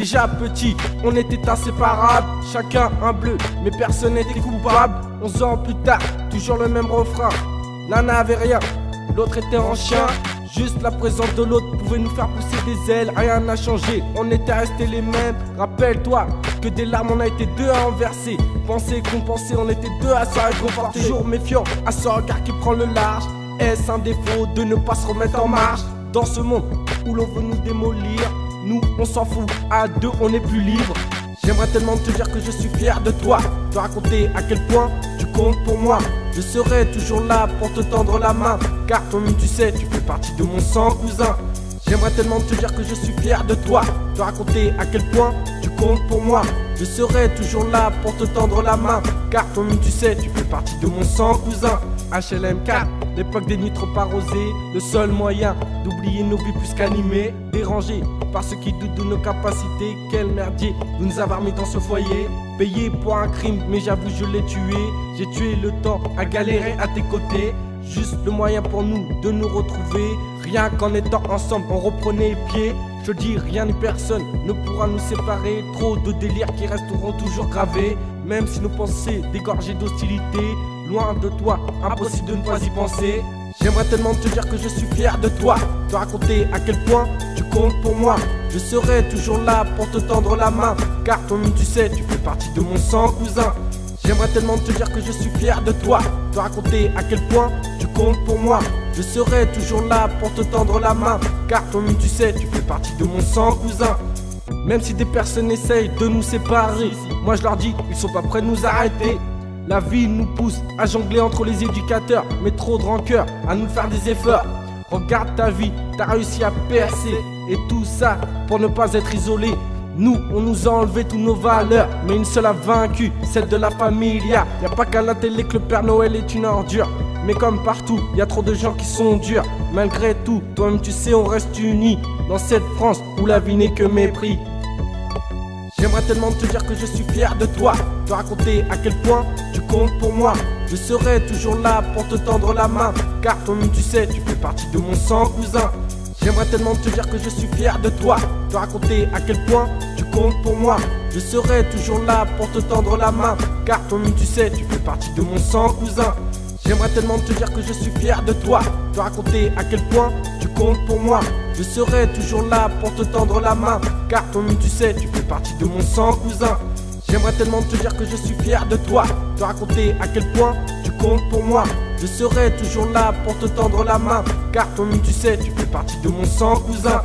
Déjà petit, on était inséparables, chacun un bleu, mais personne n'était coupable. 11 ans plus tard, toujours le même refrain. L'un n'avait rien, l'autre était en chien. Juste la présence de l'autre pouvait nous faire pousser des ailes. Rien n'a changé, on était restés les mêmes. Rappelle-toi que des larmes on a été deux à en verser. Penser et compenser, on était deux à se réconforter. Toujours méfiant à ce regard qui prend le large. Est-ce un défaut de ne pas se remettre en marche? Dans ce monde où l'on veut nous démolir, nous on s'en fout, à deux on est plus libre. J'aimerais tellement te dire que je suis fier de toi, te raconter à quel point tu comptes pour moi. Je serai toujours là pour te tendre la main, car toi-même tu sais, tu fais partie de mon sang, cousin. J'aimerais tellement te dire que je suis fier de toi, te raconter à quel point tu comptes pour moi. Je serai toujours là pour te tendre la main, car toi-même tu sais, tu fais partie de mon sang, cousin. HLM4, l'époque des nids trop arrosés, le seul moyen d'oublier nos vies plus qu'animées. Dérangés par ceux qui doutent de nos capacités, quel merdier de nous avoir mis dans ce foyer. Payé pour un crime, mais j'avoue je l'ai tué. J'ai tué le temps à galérer à tes côtés. Juste le moyen pour nous de nous retrouver. Rien qu'en étant ensemble on reprenait pied. Je dis rien ni personne ne pourra nous séparer. Trop de délires qui resteront toujours gravés. Même si nos pensées dégorgées d'hostilité, loin de toi, impossible de ne pas y penser. J'aimerais tellement te dire que je suis fier de toi, te raconter à quel point tu comptes pour moi. Je serai toujours là pour te tendre la main, car toi-même tu sais, tu fais partie de mon sang, cousin. J'aimerais tellement te dire que je suis fier de toi, te raconter à quel point tu comptes pour moi. Je serai toujours là pour te tendre la main, car toi-même tu sais, tu fais partie de mon sang, cousin. Même si des personnes essayent de nous séparer, moi je leur dis, ils sont pas prêts de nous arrêter. La vie nous pousse à jongler entre les éducateurs, mais trop de rancœur à nous faire des efforts. Regarde ta vie, t'as réussi à percer, et tout ça pour ne pas être isolé. Nous, on nous a enlevé toutes nos valeurs, mais une seule a vaincu, celle de la familia. Y'a pas qu'à la télé que le Père Noël est une ordure, mais comme partout, y a trop de gens qui sont durs. Malgré tout, toi-même tu sais, on reste unis dans cette France où la vie n'est que mépris. J'aimerais tellement te dire que je suis fier de toi, te raconter à quel point tu comptes pour moi. Je serai toujours là pour te tendre la main, car toi-même tu sais, tu fais partie de mon sang, cousin. J'aimerais tellement te dire que je suis fier de toi, te raconter à quel point tu comptes pour moi. Je serai toujours là pour te tendre la main, car toi-même tu sais, tu fais partie de mon sang, cousin. J'aimerais tellement te dire que je suis fier de toi, te raconter à quel point tu comptes pour moi. Je serai toujours là pour te tendre la main, car toi-même tu sais, tu fais partie de mon sang, cousin. J'aimerais tellement te dire que je suis fier de toi, te raconter à quel point tu comptes pour moi. Je serai toujours là pour te tendre la main, car toi-même tu sais, tu fais partie de mon sang, cousin.